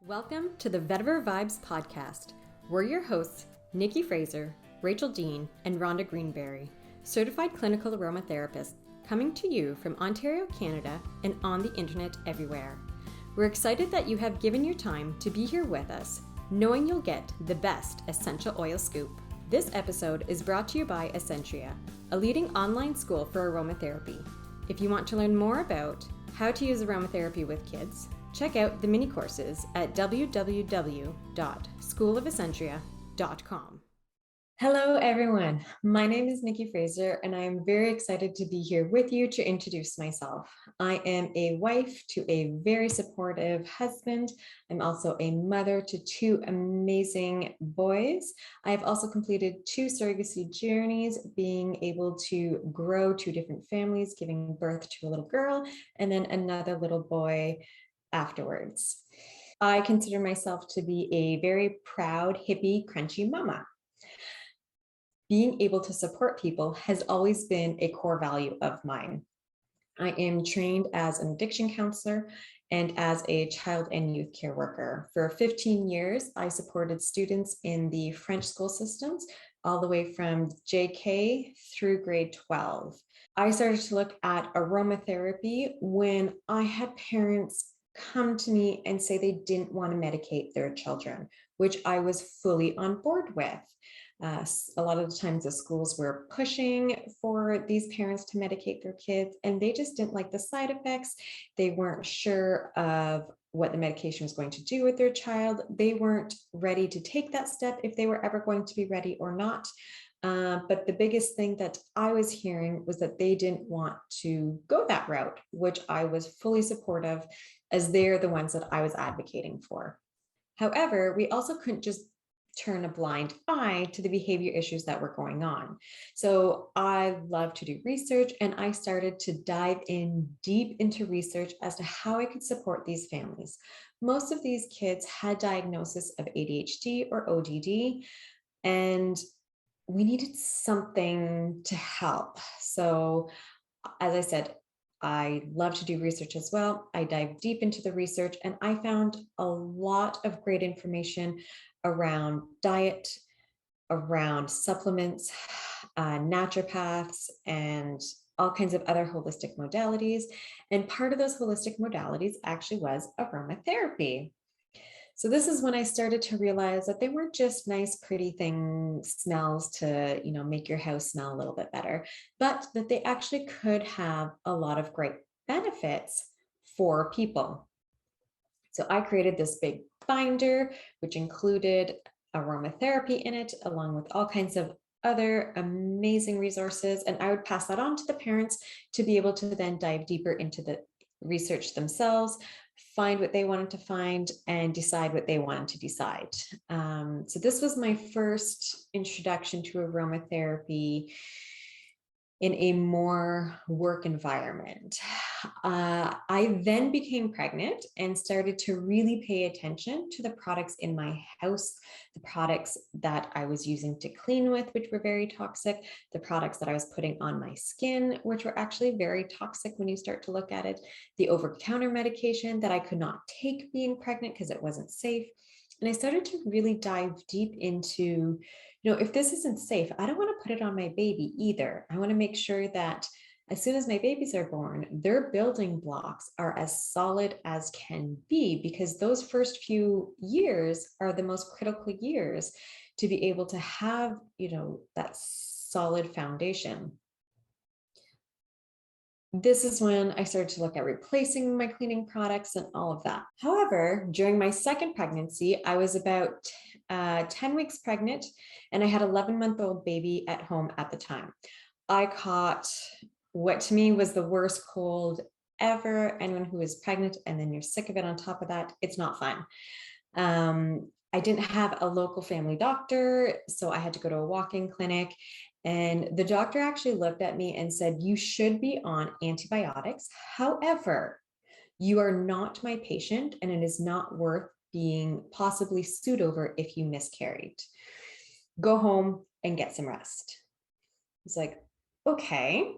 Welcome to the Vetiver Vibes podcast. We're your hosts, Nikki Fraser, Rachel Dean, and Rhonda Greenberry, certified clinical aromatherapists, coming to you from Ontario, Canada, and on the internet everywhere. We're excited that you have given your time to be here with us, knowing you'll get the best essential oil scoop. This episode is brought to you by Essentria, a leading online school for aromatherapy. If you want to learn more about how to use aromatherapy with kids, check out the mini courses at www.schoolofessentria.com. Hello, everyone. My name is Nikki Fraser, and I am very excited to be here with you to introduce myself. I am a wife to a very supportive husband. I'm also a mother to two amazing boys. I have also completed 2 surrogacy journeys, being able to grow 2 different families, giving birth to a little girl and then another little boy afterwards. I consider myself to be a very proud, hippie, crunchy mama. Being able to support people has always been a core value of mine. I am trained as an addiction counselor and as a child and youth care worker. For 15 years, I supported students in the French school systems, all the way from JK through grade 12. I started to look at aromatherapy when I had parents come to me and say they didn't want to medicate their children, which I was fully on board with. A lot of the times the schools were pushing for these parents to medicate their kids, and they just didn't like the side effects. They weren't sure of what the medication was going to do with their child. They weren't ready to take that step, if they were ever going to be ready or not. But the biggest thing that I was hearing was that they didn't want to go that route, which I was fully supportive, as they're the ones that I was advocating for. However, we also couldn't just turn a blind eye to the behavior issues that were going on. So I love to do research, and I started to dive in deep into research as to how I could support these families. Most of these kids had diagnosis of ADHD or ODD, and we needed something to help. So as I said, I love to do research as well. I dive deep into the research, and I found a lot of great information around diet, around supplements, naturopaths, and all kinds of other holistic modalities. And part of those holistic modalities actually was aromatherapy. So this is when I started to realize that they weren't just nice, pretty things, smells to, make your house smell a little bit better, but that they actually could have a lot of great benefits for people. So I created this big binder, which included aromatherapy in it, along with all kinds of other amazing resources. And I would pass that on to the parents to be able to then dive deeper into the research themselves, find what they wanted to find, and decide what they wanted to decide. So this was my first introduction to aromatherapy in a more work environment. I then became pregnant and started to really pay attention to the products in my house, the products that I was using to clean with, which were very toxic, the products that I was putting on my skin, which were actually very toxic when you start to look at it, the over-the-counter medication that I could not take being pregnant because it wasn't safe. And I started to really dive deep into, if this isn't safe, I don't want to put it on my baby either. I want to make sure that as soon as my babies are born, their building blocks are as solid as can be, because those first few years are the most critical years to be able to have, that solid foundation. This is when I started to look at replacing my cleaning products and all of that. However, during my second pregnancy, I was about 10 weeks pregnant, and I had an 11-month-old baby at home at the time. I caught what to me was the worst cold ever. Anyone who is pregnant and then you're sick of it on top of that, it's not fun. I didn't have a local family doctor, so I had to go to a walk-in clinic. And the doctor actually looked at me and said, "You should be on antibiotics. However, you are not my patient, and it is not worth being possibly sued over if you miscarried. Go home and get some rest." It's like, okay.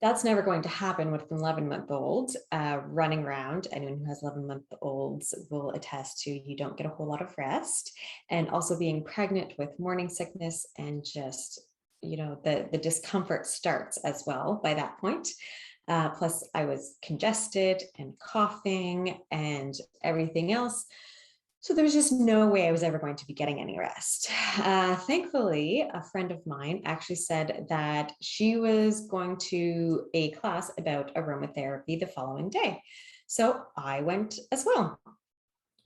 That's never going to happen with an 11-month-old running around. Anyone who has 11-month-olds will attest to you don't get a whole lot of rest. And also being pregnant with morning sickness and just, the discomfort starts as well by that point. Plus, I was congested and coughing and everything else. So there was just no way I was ever going to be getting any rest. Thankfully, a friend of mine actually said that she was going to a class about aromatherapy the following day. So I went as well.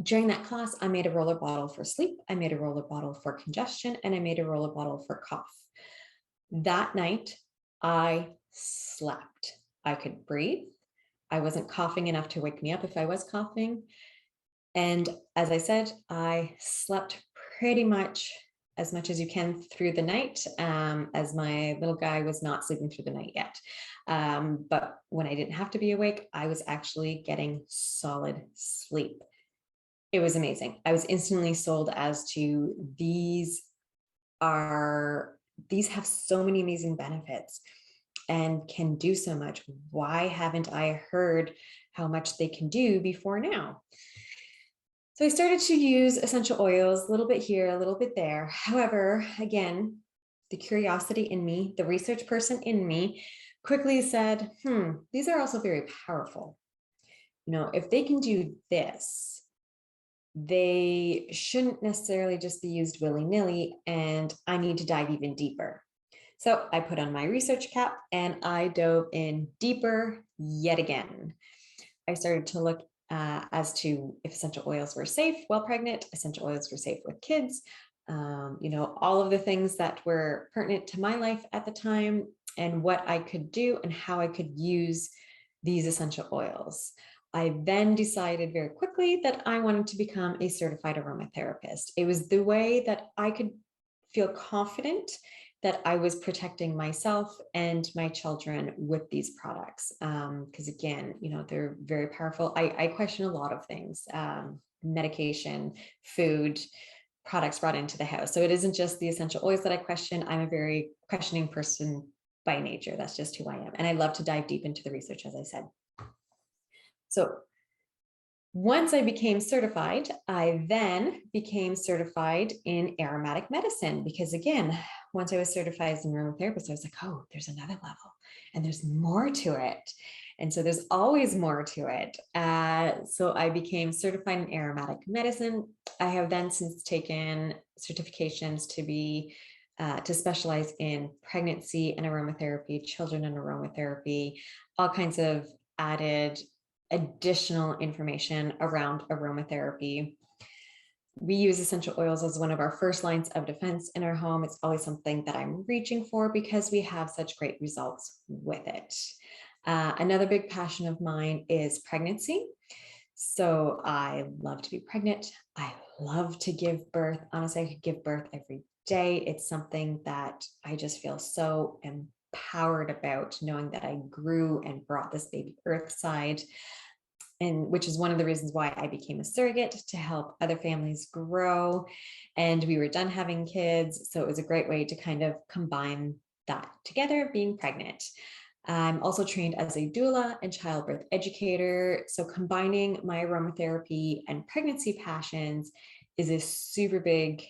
During that class, I made a roller bottle for sleep, I made a roller bottle for congestion, and I made a roller bottle for cough. That night, I slept. I could breathe. I wasn't coughing enough to wake me up if I was coughing. And as I said, I slept pretty much as you can through the night, as my little guy was not sleeping through the night yet. But when I didn't have to be awake, I was actually getting solid sleep. It was amazing. I was instantly sold as to these have so many amazing benefits and can do so much. Why haven't I heard how much they can do before now? So I started to use essential oils, a little bit here, a little bit there. However, again, the curiosity in me, the research person in me quickly said, these are also very powerful. If they can do this, they shouldn't necessarily just be used willy-nilly, and I need to dive even deeper. So I put on my research cap and I dove in deeper yet again. I started to look as to if essential oils were safe while pregnant, essential oils were safe with kids, all of the things that were pertinent to my life at the time and what I could do and how I could use these essential oils. I then decided very quickly that I wanted to become a certified aromatherapist. It was the way that I could feel confident that I was protecting myself and my children with these products. Because again, they're very powerful. I question a lot of things, medication, food, products brought into the house. So it isn't just the essential oils that I question. I'm a very questioning person by nature. That's just who I am. And I love to dive deep into the research, as I said. So once I became certified, I then became certified in aromatic medicine because, again, once I was certified as an aromatherapist, I was like, oh, there's another level and there's more to it. And so there's always more to it. So I became certified in aromatic medicine. I have then since taken certifications to specialize in pregnancy and aromatherapy, children and aromatherapy, all kinds of added additional information around aromatherapy. We use essential oils as one of our first lines of defense in our home. It's always something that I'm reaching for because we have such great results with it. Another big passion of mine is pregnancy. So I love to be pregnant. I love to give birth. Honestly, I could give birth every day. It's something that I just feel so empowered about, knowing that I grew and brought this baby earthside. And which is one of the reasons why I became a surrogate, to help other families grow. And we were done having kids. So it was a great way to kind of combine that together, being pregnant. I'm also trained as a doula and childbirth educator. So combining my aromatherapy and pregnancy passions is a super big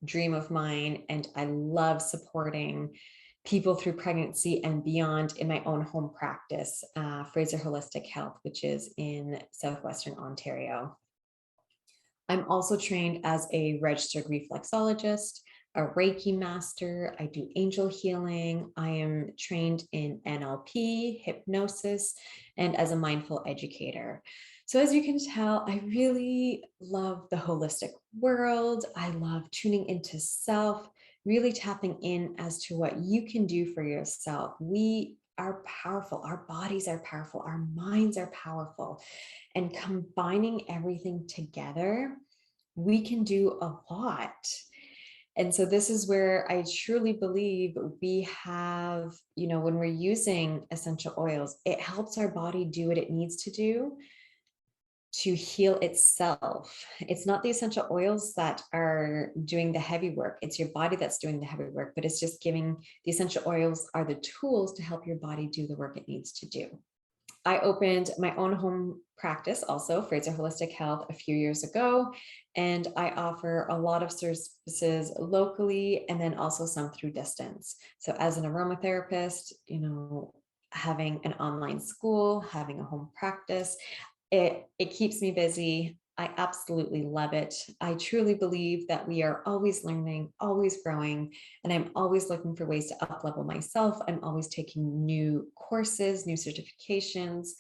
dream of mine. And I love supporting people through pregnancy and beyond in my own home practice, Fraser Holistic Health, which is in Southwestern Ontario. I'm also trained as a registered reflexologist, a Reiki master. I do angel healing. I am trained in NLP, hypnosis, and as a mindful educator. So as you can tell, I really love the holistic world. I love tuning into self, really tapping in as to what you can do for yourself. We are powerful. Our bodies are powerful. Our minds are powerful. And combining everything together, we can do a lot. And so this is where I truly believe we have, when we're using essential oils, it helps our body do what it needs to do to heal itself. It's not the essential oils that are doing the heavy work. It's your body that's doing the heavy work, but it's just giving the essential oils are the tools to help your body do the work it needs to do. I opened my own home practice, also Fraser Holistic Health, a few years ago, and I offer a lot of services locally and then also some through distance. So as an aromatherapist, having an online school, having a home practice, it keeps me busy. I absolutely love it. I truly believe that we are always learning, always growing, and I'm always looking for ways to up-level myself. I'm always taking new courses, new certifications,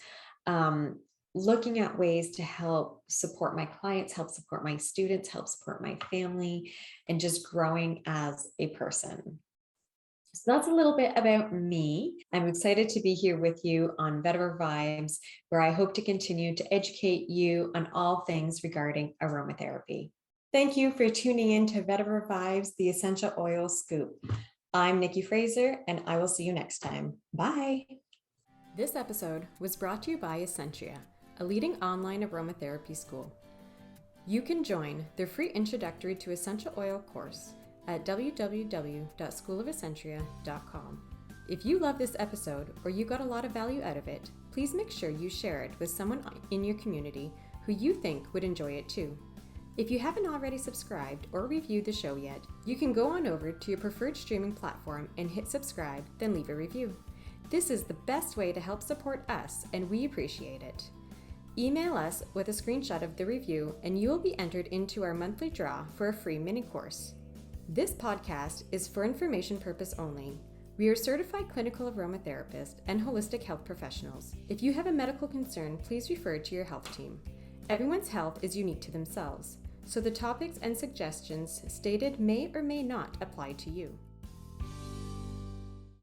um, looking at ways to help support my clients, help support my students, help support my family, and just growing as a person. So that's a little bit about me. I'm excited to be here with you on Vetiver Vibes, where I hope to continue to educate you on all things regarding aromatherapy. Thank you for tuning in to Vetiver Vibes, the Essential Oil Scoop. I'm Nikki Fraser, and I will see you next time. Bye. This episode was brought to you by Essentria, a leading online aromatherapy school. You can join their free Introductory to Essential Oil course at www.schoolofessentria.com. If you love this episode or you got a lot of value out of it, please make sure you share it with someone in your community who you think would enjoy it too. If you haven't already subscribed or reviewed the show yet, you can go on over to your preferred streaming platform and hit subscribe, then leave a review. This is the best way to help support us, and we appreciate it. Email us with a screenshot of the review, and you will be entered into our monthly draw for a free mini course. This podcast is for information purpose only. We are certified clinical aromatherapists and holistic health professionals. If you have a medical concern, please refer to your health team. Everyone's health is unique to themselves, so the topics and suggestions stated may or may not apply to you.